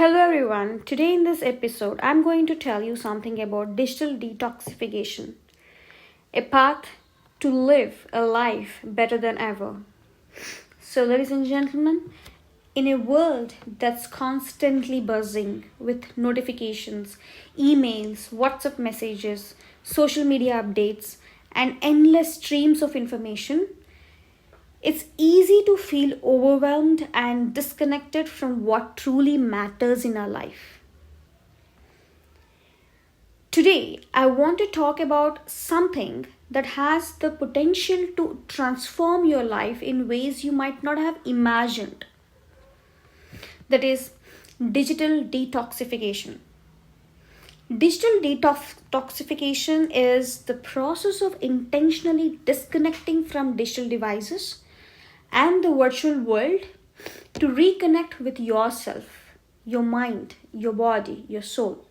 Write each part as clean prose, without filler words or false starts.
Hello everyone. Today in this episode, I'm going to tell you something about digital detoxification, a path to live a life better than ever. So, ladies and gentlemen, in a world that's constantly buzzing with notifications, emails, WhatsApp messages, social media updates, and endless streams of information, it's easy to feel overwhelmed and disconnected from what truly matters in our life. Today, I want to talk about something that has the potential to transform your life in ways you might not have imagined. That is digital detoxification. Digital detoxification is the process of intentionally disconnecting from digital devices and the virtual world to reconnect with yourself, your mind, your body, your soul.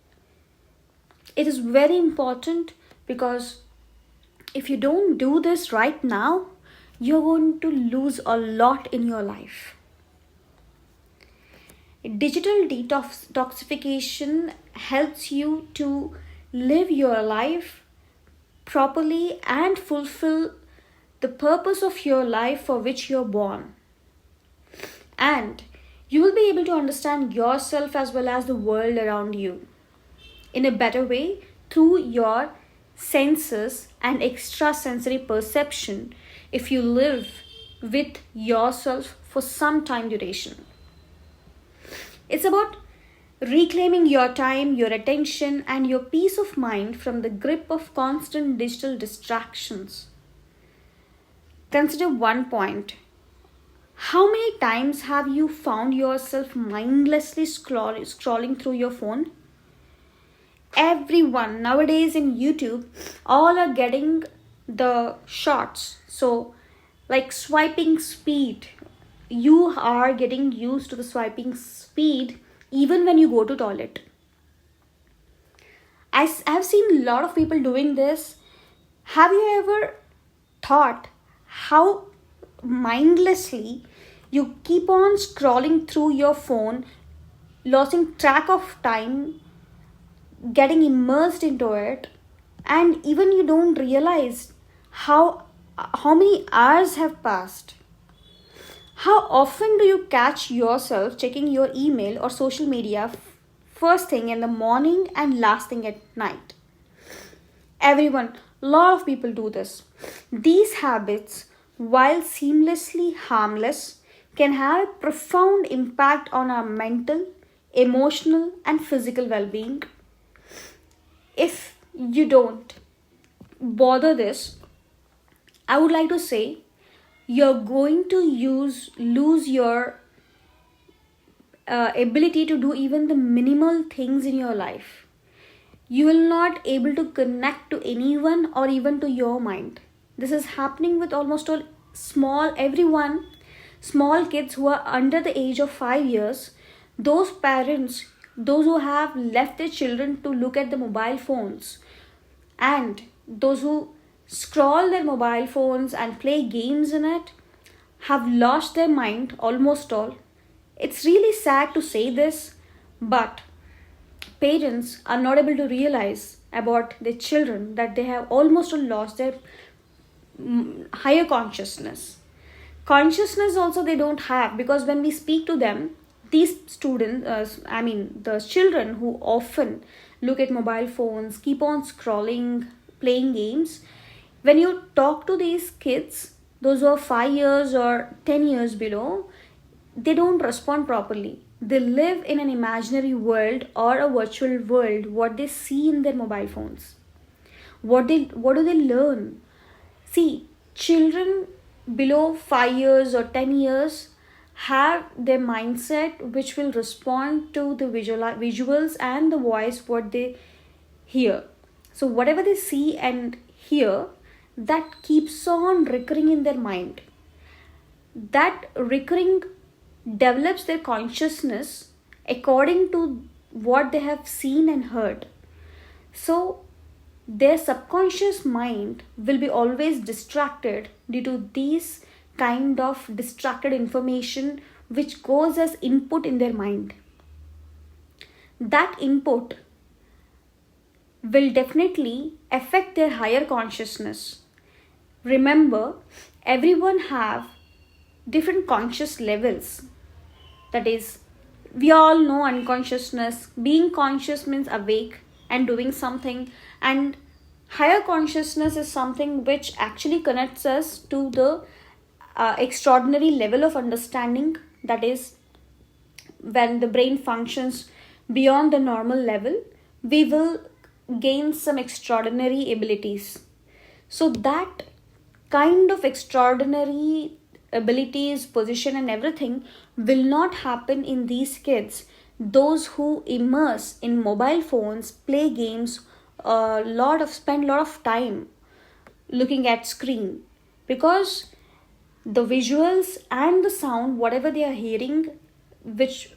It is very important because if you don't do this right now, you're going to lose a lot in your life. Digital detoxification helps you to live your life properly and fulfill the purpose of your life for which you're born. And you will be able to understand yourself as well as the world around you in a better way through your senses and extrasensory perception if you live with yourself for some time duration. It's about reclaiming your time, your attention, and your peace of mind from the grip of constant digital distractions. Consider one point. How many times have you found yourself mindlessly scrolling through your phone? Everyone nowadays in YouTube, all are getting the shorts. So, like swiping speed, you are getting used to the swiping speed even when you go to toilet. I've seen a lot of people doing this. Have you ever thought how mindlessly you keep on scrolling through your phone, losing track of time, getting immersed into it, and even you don't realize how many hours have passed? How often do you catch yourself checking your email or social media first thing in the morning and last thing at night? Everyone, a lot of people do this. These habits, while seamlessly harmless, can have a profound impact on our mental, emotional, and physical well being. If you don't bother this, I would like to say you're going to lose your ability to do even the minimal things in your life. You will not able to connect to anyone or even to your mind. This is happening with almost all everyone, small kids who are under the age of 5 years. Those parents, those who have left their children to look at the mobile phones, and those who scroll their mobile phones and play games in it, have lost their mind, almost all. It's really sad to say this, but parents are not able to realize about their children that they have almost all lost their higher consciousness also they don't have, because when we speak to them, these students, the children who often look at mobile phones, keep on scrolling, playing games, when you talk to these kids, those who are 5 years or 10 years below, they don't respond properly. They live in an imaginary world or a virtual world, what they see in their mobile phones. What do they learn? See, children below 5 years or 10 years have their mindset which will respond to the visuals and the voice what they hear. So whatever they see and hear, that keeps on recurring in their mind. That recurring develops their consciousness according to what they have seen and heard. So their subconscious mind will be always distracted due to these kind of distracted information which goes as input in their mind. that input will definitely affect their higher consciousness. Remember, everyone have different conscious levels. That is, we all know unconsciousness. Being conscious means awake and doing something, and higher consciousness is something which actually connects us to the extraordinary level of understanding. That is, when the brain functions beyond the normal level, we will gain some extraordinary abilities. So that kind of extraordinary abilities, position, and everything will not happen in these kids. Those who immerse in mobile phones, play games, spend a lot of time looking at screen, because the visuals and the sound, whatever they are hearing, which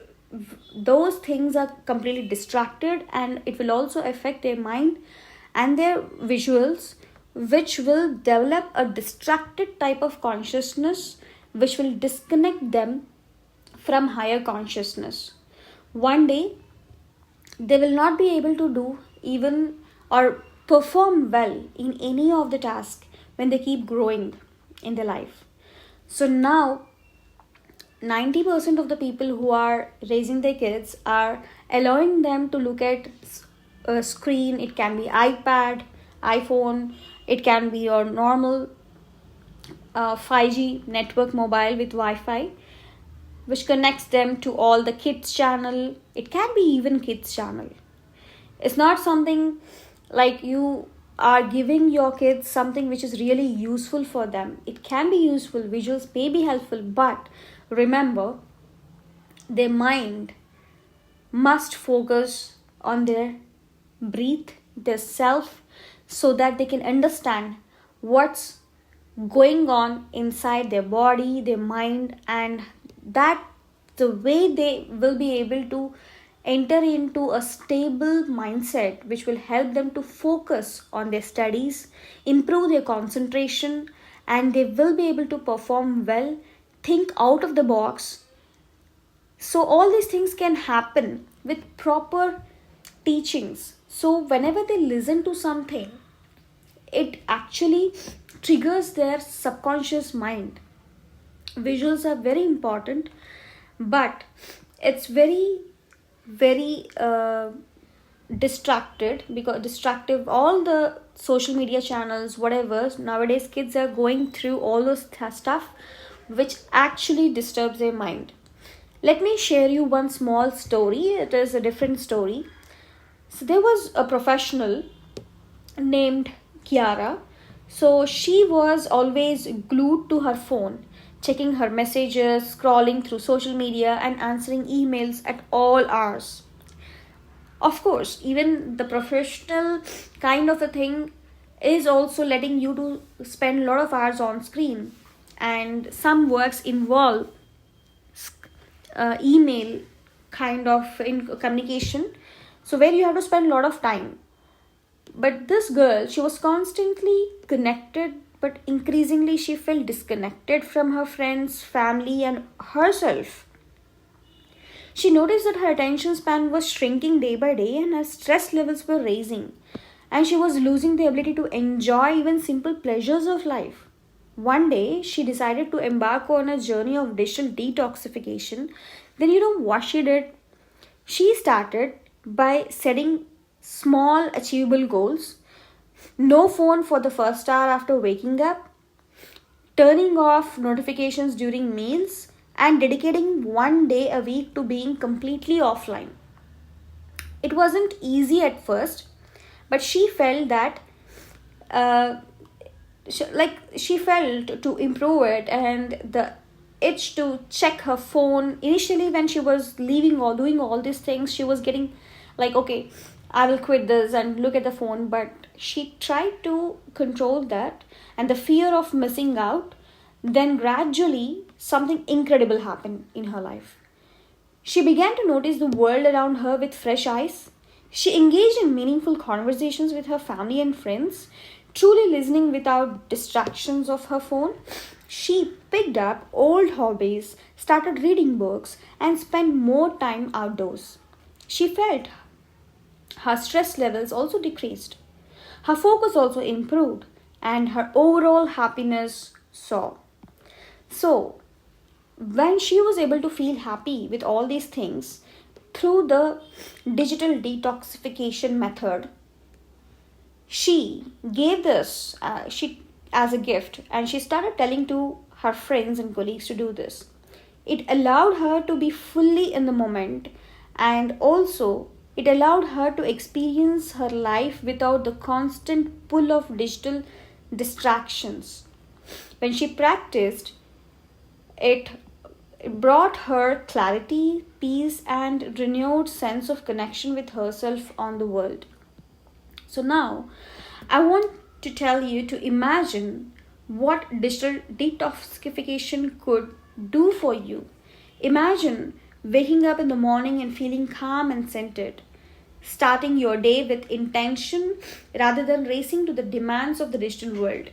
those things are completely distracted, and it will also affect their mind and their visuals, which will develop a distracted type of consciousness, which will disconnect them from higher consciousness. One day they will not be able to do even or perform well in any of the tasks when they keep growing in their life. So now 90% of the people who are raising their kids are allowing them to look at a screen. It can be iPad, iPhone, it can be your normal 5G network mobile with Wi-Fi, which connects them to all the kids channel. It can be even kids channel. It's not something like you are giving your kids something which is really useful for them. It can be useful, visuals may be helpful, but remember, their mind must focus on their breathe, their self, so that they can understand what's going on inside their body, their mind, and that the way they will be able to enter into a stable mindset which will help them to focus on their studies, improve their concentration, and they will be able to perform well, think out of the box. So all these things can happen with proper teachings. So whenever they listen to something, it actually triggers their subconscious mind. Visuals are very important, but it's very distractive. All the social media channels, whatever, nowadays kids are going through all those stuff which actually disturbs their mind. Let me share you one small story. It is a different story. So there was a professional named Kiara. So she was always glued to her phone, checking her messages, scrolling through social media, and answering emails at all hours. Of course, even the professional kind of a thing is also letting you to spend a lot of hours on screen, and some works involve email kind of in communication, so where you have to spend a lot of time. But this girl, she was constantly connected, but increasingly she felt disconnected from her friends, family, and herself. She noticed that her attention span was shrinking day by day, and her stress levels were rising, and she was losing the ability to enjoy even simple pleasures of life. One day, she decided to embark on a journey of digital detoxification. Then, you know what she did? She started by setting small, achievable goals. No phone for the first hour after waking up, turning off notifications during meals, and dedicating one day a week to being completely offline. It wasn't easy at first, but she felt that uh, she felt to improve it, and the itch to check her phone. Initially, when she was leaving or doing all these things, she was getting like, okay, I will quit this and look at the phone. But she tried to control that and the fear of missing out. Then gradually, something incredible happened in her life. She began to notice the world around her with fresh eyes. She engaged in meaningful conversations with her family and friends, truly listening without distractions of her phone. She picked up old hobbies, started reading books, and spent more time outdoors. she felt her stress levels also decreased. Her focus also improved and her overall happiness saw. So, when she was able to feel happy with all these things through the digital detoxification method, she gave this she as a gift, and she started telling to her friends and colleagues to do this. It allowed her to be fully in the moment, and also it allowed her to experience her life without the constant pull of digital distractions. When she practiced, it brought her clarity, peace, and renewed sense of connection with herself on the world. So now I want to tell you to imagine what digital detoxification could do for you. Imagine waking up in the morning and feeling calm and centered, starting your day with intention rather than racing to the demands of the digital world.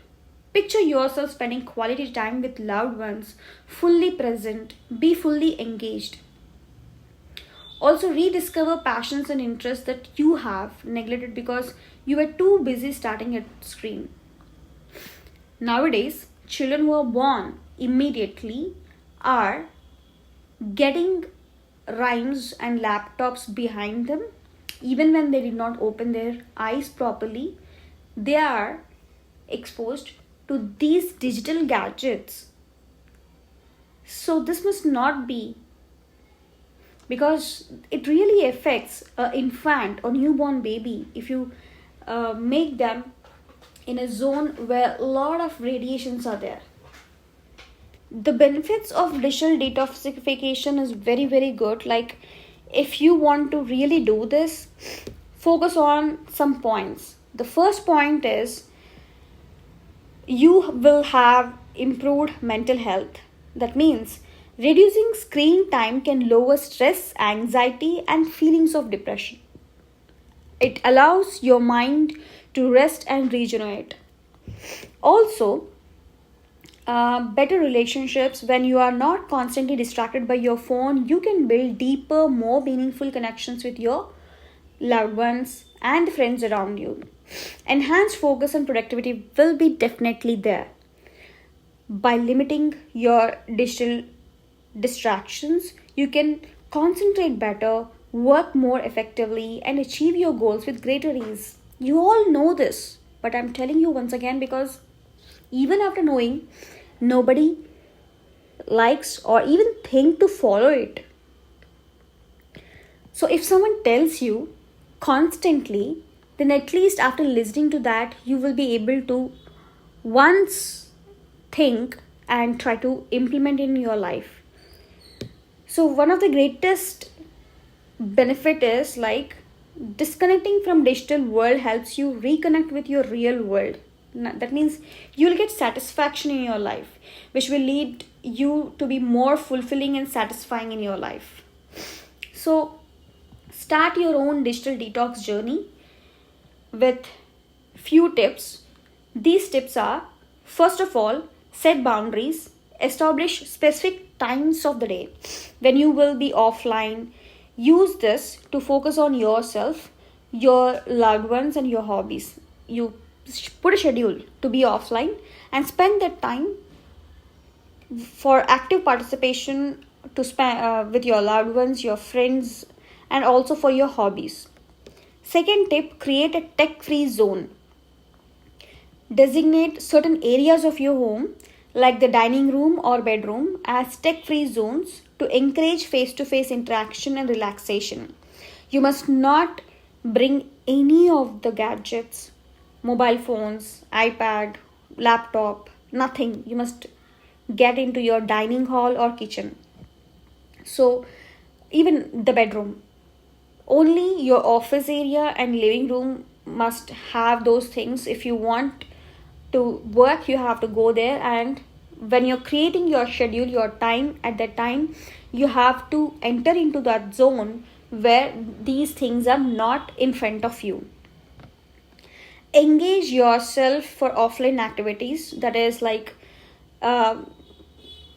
Picture yourself spending quality time with loved ones, fully present, be fully engaged. Also, rediscover passions and interests that you have neglected because you were too busy starting a screen. Nowadays, children who are born immediately are getting rhymes and laptops behind them. Even when they did not open their eyes properly, they are exposed to these digital gadgets. So, this must not be, because it really affects an infant or newborn baby if you make them in a zone where a lot of radiations are there. The benefits of digital detoxification is very, very good. Like, if you want to really do this, focus on some points. The first point is you will have improved mental health. That means reducing screen time can lower stress, anxiety, and feelings of depression. It allows your mind to rest and regenerate. Also, better relationships. When you are not constantly distracted by your phone, you can build deeper, more meaningful connections with your loved ones and friends around you. Enhanced focus and productivity will be definitely there. By limiting your digital distractions, you can concentrate better, work more effectively, and achieve your goals with greater ease. You all know this, but I'm telling you once again because even after knowing, nobody likes or even think to follow it. So if someone tells you constantly, then at least after listening to that, you will be able to once think and try to implement in your life. So one of the greatest benefit is like disconnecting from digital world helps you reconnect with your real world. That means you'll get satisfaction in your life, which will lead you to be more fulfilling and satisfying in your life. So start your own digital detox journey with few tips. These tips are: first of all, set boundaries, establish specific times of the day when you will be offline. Use this to focus on yourself, your loved ones, and your hobbies. You put a schedule to be offline and spend that time for active participation to spend with your loved ones, your friends, and also for your hobbies. Second tip: create a tech-free zone. Designate certain areas of your home, like the dining room or bedroom, as tech-free zones to encourage face-to-face interaction and relaxation. You must not bring any of the gadgets, mobile phones, iPad, laptop, nothing. You must get into your dining hall or kitchen. So, even the bedroom. Only your office area and living room must have those things. If you want to work, you have to go there, and when you're creating your schedule, your time, at that time you have to enter into that zone where these things are not in front of you. Engage yourself for offline activities, that is like uh,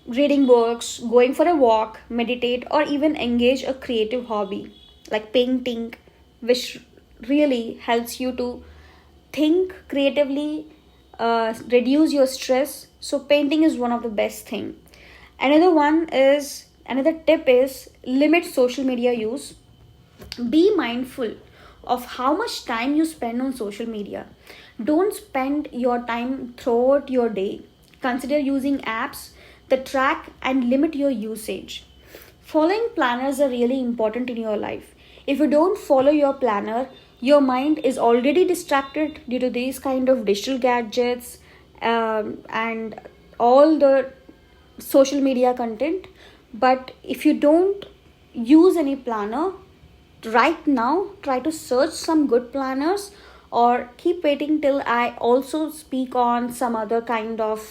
reading books, going for a walk, meditate, or even engage a creative hobby like painting, which really helps you to think creatively, reduce your stress. So painting is one of the best thing. Another tip is limit social media use. Be mindful of how much time you spend on social media. Don't spend your time throughout your day. Consider using apps that track and limit your usage. Following planners are really important in your life. If you don't follow your planner, your mind is already distracted due to these kind of digital gadgets, and all the social media content. But if you don't use any planner right now, try to search some good planners, or keep waiting till I also speak on some other kind of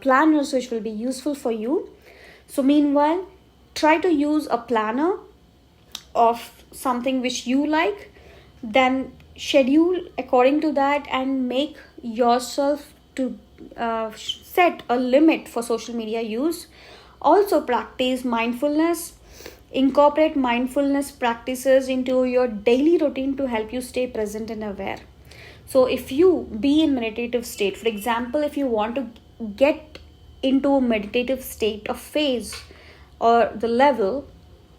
planners which will be useful for you. So meanwhile, try to use a planner of something which you like, then schedule according to that and make yourself to set a limit for social media use. Also practice mindfulness. Incorporate mindfulness practices into your daily routine to help you stay present and aware. So if you be in meditative state, for example, if you want to get into a meditative state of phase or the level,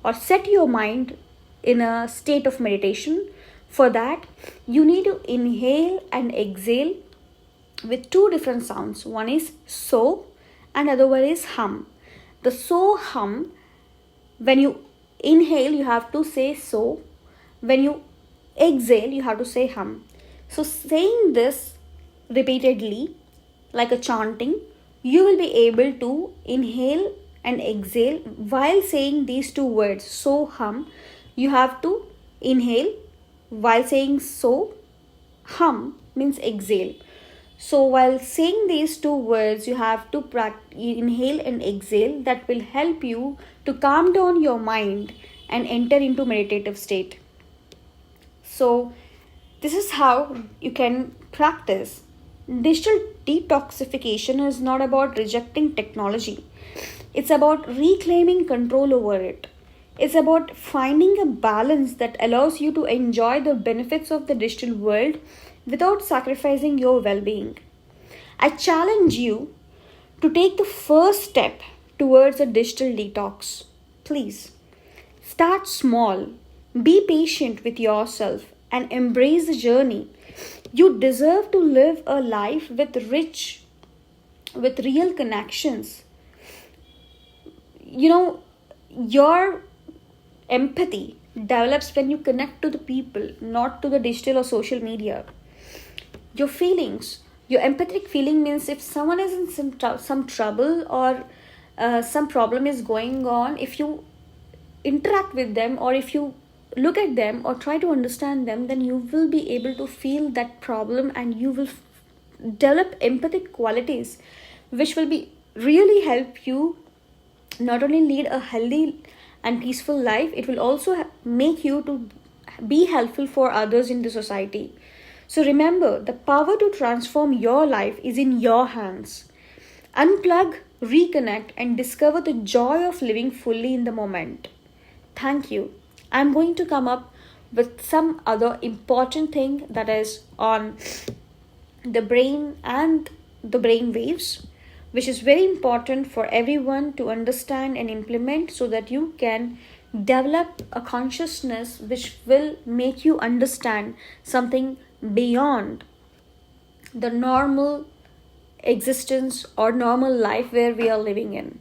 or set your mind in a state of meditation, for that you need to inhale and exhale with two different sounds. One is so and other one is hum. The so hum, when you inhale you have to say so, when you exhale you have to say hum. So saying this repeatedly like a chanting, you will be able to inhale and exhale while saying these two words. So hum, you have to inhale while saying so, hum means exhale. So while saying these two words, you have to inhale and exhale. That will help you to calm down your mind and enter into meditative state. So this is how you can practice. Digital detoxification is not about rejecting technology. It's about reclaiming control over it. It's about finding a balance that allows you to enjoy the benefits of the digital world without sacrificing your well-being. I challenge you to take the first step towards a digital detox. Please start small, be patient with yourself, and embrace the journey. You deserve to live a life with real connections. Your empathy develops when you connect to the people, not to the digital or social media. Your feelings, your empathetic feeling means if someone is in some trouble, or some problem is going on, if you interact with them, or if you look at them or try to understand them, then you will be able to feel that problem, and you will develop empathic qualities which will be really help you not only lead a healthy and peaceful life, it will also make you to be helpful for others in the society. So remember, the power to transform your life is in your hands. Unplug, reconnect, and discover the joy of living fully in the moment. Thank you. I'm going to come up with some other important thing that is on the brain and the brain waves, which is very important for everyone to understand and implement, so that you can develop a consciousness which will make you understand something beyond the normal existence or normal life where we are living in.